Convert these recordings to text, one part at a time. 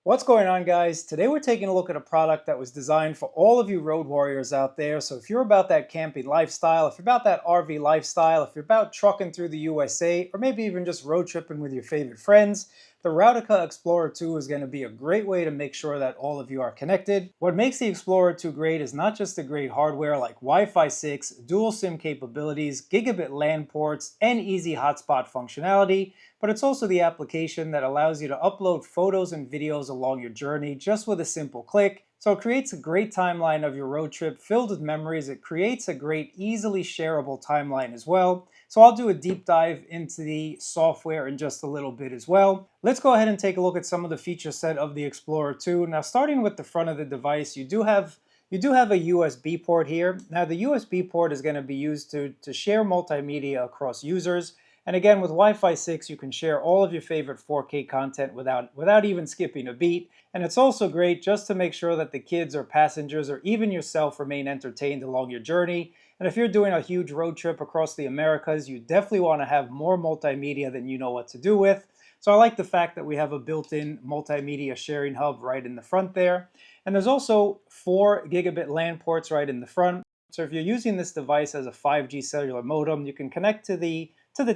What's going on, guys? Today we're taking a look at a product that was designed for all of you road warriors out there. So if you're about that camping lifestyle, if you're about that RV lifestyle, if you're about trucking through the USA, or maybe even just road tripping with your favorite friends, the Routica Explorer II is going to be a great way to make sure that all of you are connected. What makes the Explorer II great is not just the great hardware like Wi-Fi 6, dual SIM capabilities, gigabit LAN ports, and easy hotspot functionality, but it's also the application that allows you to upload photos and videos along your journey just with a simple click. So it creates a great timeline of your road trip filled with memories. It creates a great, easily shareable timeline as well. So I'll do a deep dive into the software in just a little bit as well. Let's go ahead and take a look at some of the feature set of the Explorer II. Now, starting with the front of the device, you do have a USB port here. Now, the USB port is going to be used to share multimedia across users. And again, with Wi-Fi 6, you can share all of your favorite 4K content without even skipping a beat. And it's also great just to make sure that the kids or passengers or even yourself remain entertained along your journey. And if you're doing a huge road trip across the Americas, you definitely want to have more multimedia than you know what to do with. So I like the fact that we have a built-in multimedia sharing hub right in the front there. And there's also 4 gigabit LAN ports right in the front. So if you're using this device as a 5G cellular modem, you can connect to the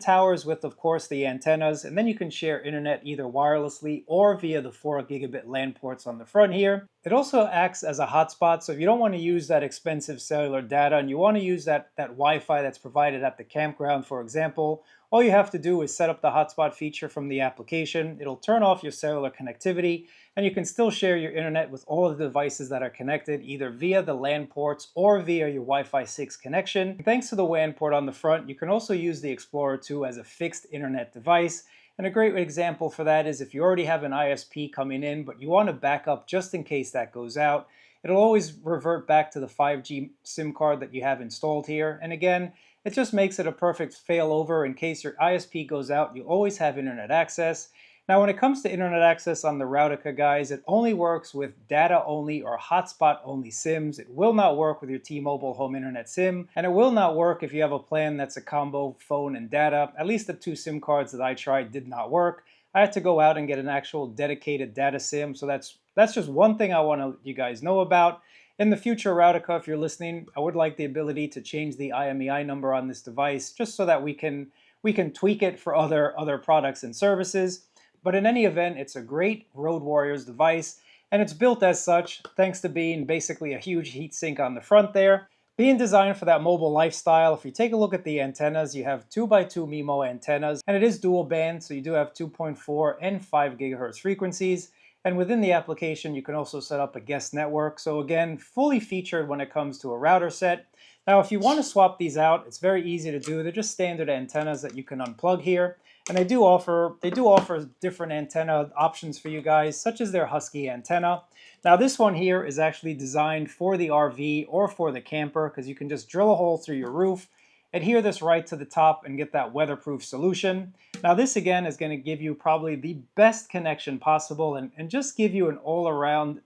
towers with, of course, the antennas, and then you can share internet either wirelessly or via the 4 gigabit LAN ports on the front here. It also acts as a hotspot, so if you don't want to use that expensive cellular data and you want to use that Wi-Fi that's provided at the campground, for example, all you have to do is set up the hotspot feature from the application. It'll turn off your cellular connectivity, and you can still share your internet with all of the devices that are connected, either via the LAN ports or via your Wi-Fi 6 connection. Thanks to the WAN port on the front, you can also use the Explorer II as a fixed internet device. And a great example for that is if you already have an ISP coming in, but you want to back up just in case that goes out, it'll always revert back to the 5G SIM card that you have installed here. And again, it just makes it a perfect failover in case your ISP goes out, you always have internet access. Now, when it comes to internet access on the Routica, guys, it only works with data-only or hotspot-only SIMs. It will not work with your T-Mobile home internet SIM, and it will not work if you have a plan that's a combo phone and data. At least the 2 SIM cards that I tried did not work. I had to go out and get an actual dedicated data SIM, so that's just one thing I want to let you guys know about. In the future, Routica, if you're listening, I would like the ability to change the IMEI number on this device just so that we can tweak it for other products and services. But in any event, it's a great Road Warriors device, and it's built as such thanks to being basically a huge heatsink on the front there. Being designed for that mobile lifestyle, if you take a look at the antennas, you have 2x2 MIMO antennas, and it is dual band, so you do have 2.4 and 5 gigahertz frequencies. And within the application, you can also set up a guest network. So again, fully featured when it comes to a router set. Now, if you want to swap these out, it's very easy to do. They're just standard antennas that you can unplug here. And they do offer different antenna options for you guys, such as their Husky antenna. Now, this one here is actually designed for the RV or for the camper because you can just drill a hole through your roof, adhere this right to the top, and get that weatherproof solution. Now, this again is going to give you probably the best connection possible and just give you an all-around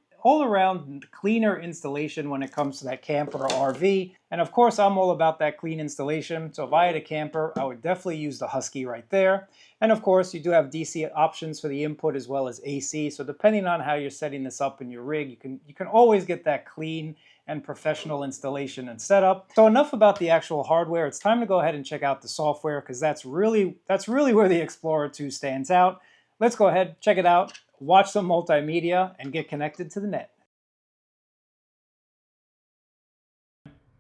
cleaner installation when it comes to that camper or RV. And of course, I'm all about that clean installation. So if I had a camper, I would definitely use the Husky right there. And of course, you do have DC options for the input as well as AC. So depending on how you're setting this up in your rig, you can always get that clean and professional installation and setup. So enough about the actual hardware. It's time to go ahead and check out the software because that's really where the Explorer II stands out. Let's go ahead, check it out, watch some multimedia, and get connected to the net.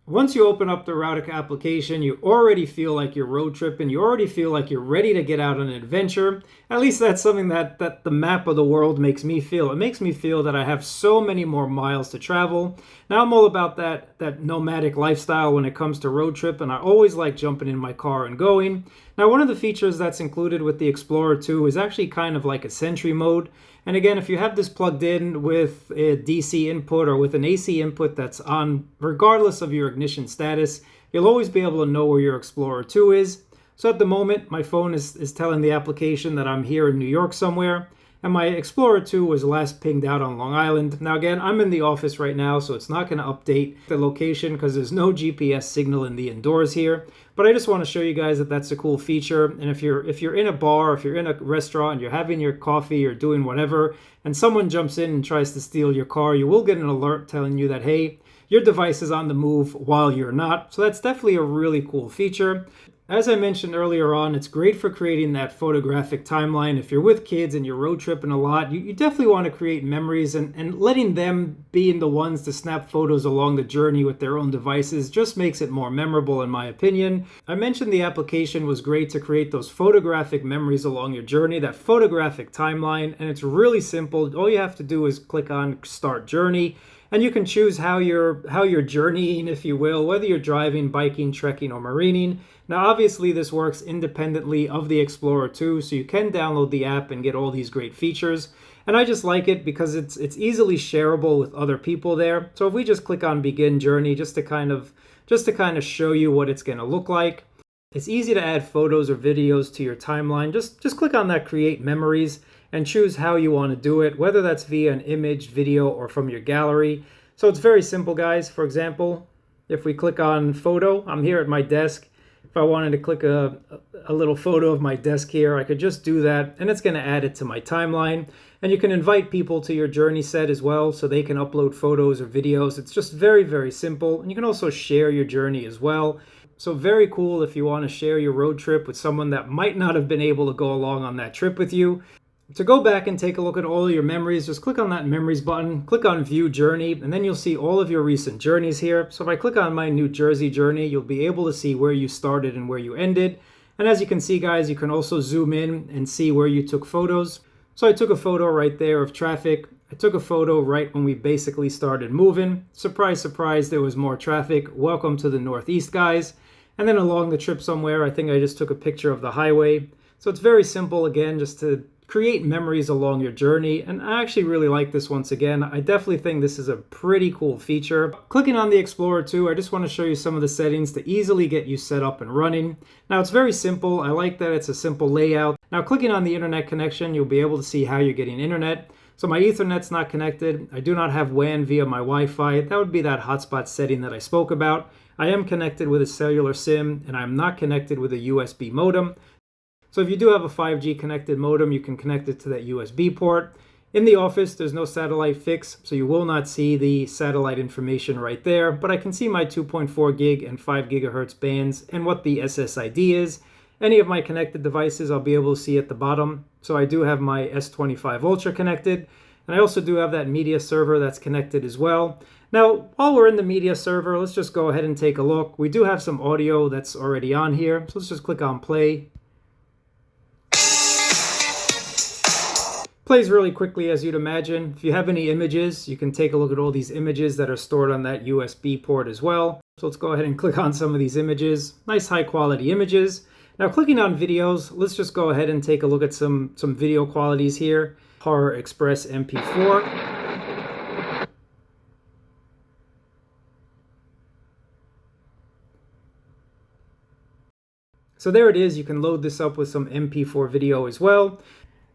Once you open up the Routica application, you already feel like you're road tripping. You already feel like you're ready to get out on an adventure. At least that's something that the map of the world makes me feel. It makes me feel that I have so many more miles to travel. Now I'm all about that nomadic lifestyle when it comes to road trip, and I always like jumping in my car and going. Now, one of the features that's included with the Explorer II is actually kind of like a Sentry mode. And again, if you have this plugged in with a DC input or with an AC input that's on, regardless of your ignition status, you'll always be able to know where your Explorer II is. So at the moment, my phone is telling the application that I'm here in New York somewhere. and my Explorer II was last pinged out on Long Island. Now again, I'm in the office right now, so it's not going to update the location because there's no GPS signal in the indoors here. But I just want to show you guys that that's a cool feature. And if you're in a bar, if you're in a restaurant, and you're having your coffee or doing whatever, and someone jumps in and tries to steal your car, you will get an alert telling you that, hey, your device is on the move while you're not. So that's definitely a really cool feature. As I mentioned earlier on, it's great for creating that photographic timeline. If you're with kids and you're road tripping a lot, you definitely want to create memories, and letting them being the ones to snap photos along the journey with their own devices just makes it more memorable in my opinion. I mentioned the application was great to create those photographic memories along your journey, that photographic timeline, and it's really simple. All you have to do is click on Start Journey, and you can choose how you're journeying, if you will, whether you're driving, biking, trekking, or marining. Now, obviously, this works independently of the Explorer II, so you can download the app and get all these great features. And I just like it because it's easily shareable with other people there. So if we just click on Begin Journey, just to kind of show you what it's going to look like. It's easy to add photos or videos to your timeline. Just click on that Create Memories and choose how you want to do it, whether that's via an image, video, or from your gallery. So it's very simple, guys. For example, if we click on Photo, I'm here at my desk. If I wanted to click a little photo of my desk here, I could just do that, and it's going to add it to my timeline. And you can invite people to your journey set as well, so they can upload photos or videos. It's just very, very simple. And you can also share your journey as well. So very cool if you want to share your road trip with someone that might not have been able to go along on that trip with you. To go back and take a look at all of your memories, just click on that Memories button, click on View Journey, and then you'll see all of your recent journeys here. So if I click on my New Jersey journey, you'll be able to see where you started and where you ended. And as you can see, guys, you can also zoom in and see where you took photos. So I took a photo right there of traffic. I took a photo right when we basically started moving. Surprise, surprise, there was more traffic. Welcome to the Northeast, guys. And then along the trip somewhere, I think I just took a picture of the highway. So it's very simple, again, just to create memories along your journey. And I actually really like this once again. I definitely think this is a pretty cool feature. Clicking on the Explorer II, I just want to show you some of the settings to easily get you set up and running. Now it's very simple. I like that it's a simple layout. Now clicking on the internet connection, you'll be able to see how you're getting internet. So my Ethernet's not connected. I do not have WAN via my Wi-Fi. That would be that hotspot setting that I spoke about. I am connected with a cellular SIM, and I'm not connected with a USB modem. So if you do have a 5G connected modem, you can connect it to that USB port. In the office, there's no satellite fix, so you will not see the satellite information right there, but I can see my 2.4 gig and 5 gigahertz bands and what the SSID is. Any of my connected devices I'll be able to see at the bottom. So I do have my S25 Ultra connected, and I also do have that media server that's connected as well. Now, while we're in the media server, let's just go ahead and take a look. We do have some audio that's already on here, so let's just click on play. Plays really quickly, as you'd imagine. If you have any images, you can take a look at all these images that are stored on that USB port as well. So let's go ahead and click on some of these images. Nice high quality images. Now clicking on videos, let's just go ahead and take a look at some video qualities here. Horror Express MP4. So there it is. You can load this up with some MP4 video as well.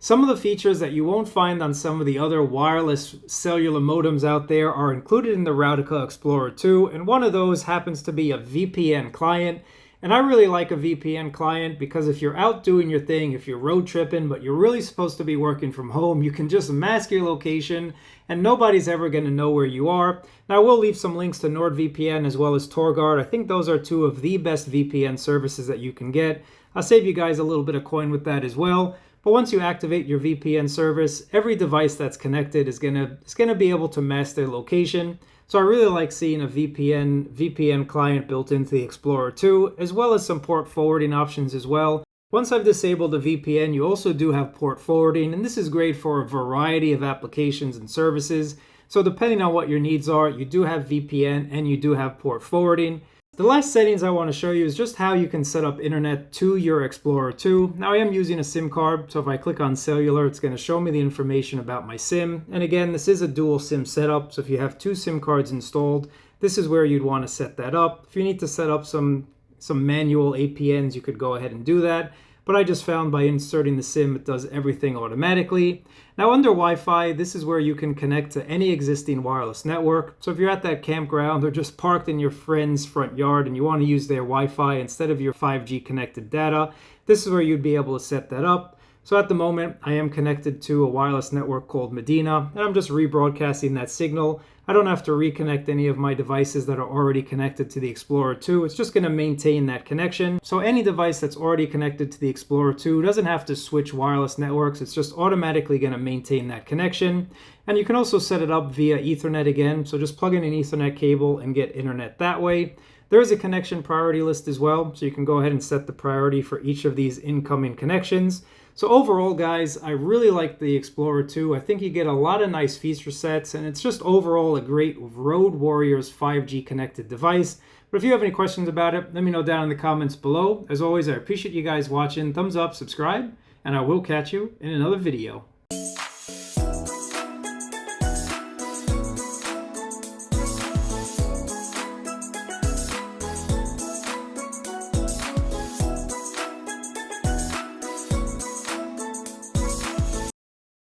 Some of the features that you won't find on some of the other wireless cellular modems out there are included in the Routica Explorer II, and one of those happens to be a VPN client. And I really like a VPN client because if you're out doing your thing, if you're road tripping, but you're really supposed to be working from home, you can just mask your location and nobody's ever going to know where you are. Now, I will leave some links to NordVPN as well as Torguard. I think those are two of the best VPN services that you can get. I'll save you guys a little bit of coin with that as well. But once you activate your VPN service, every device that's connected is gonna be able to mask their location. So I really like seeing a VPN client built into the Explorer II, as well as some port forwarding options as well. Once I've disabled the VPN, you also do have port forwarding, and this is great for a variety of applications and services. So depending on what your needs are, you do have VPN and you do have port forwarding. The last settings I want to show you is just how you can set up internet to your Explorer II. Now I am using a SIM card, so if I click on cellular, it's going to show me the information about my SIM. And again, this is a dual SIM setup, so if you have two SIM cards installed, this is where you'd want to set that up. If you need to set up some manual APNs, you could go ahead and do that. but I just found by inserting the SIM, it does everything automatically. Now under Wi-Fi, this is where you can connect to any existing wireless network. So if you're at that campground or just parked in your friend's front yard and you want to use their Wi-Fi instead of your 5G connected data, this is where you'd be able to set that up. So at the moment, I am connected to a wireless network called Medina, and I'm just rebroadcasting that signal. I don't have to reconnect any of my devices that are already connected to the Explorer II. It's just going to maintain that connection. So any device that's already connected to the Explorer II doesn't have to switch wireless networks. It's just automatically going to maintain that connection. And you can also set it up via Ethernet again. So just plug in an Ethernet cable and get internet that way. There is a connection priority list as well, so you can go ahead and set the priority for each of these incoming connections. So overall, guys, I really like the Explorer II. I think you get a lot of nice feature sets, and it's just overall a great Road Warriors 5G connected device. But if you have any questions about it, let me know down in the comments below. As always, I appreciate you guys watching. Thumbs up, subscribe, and I will catch you in another video.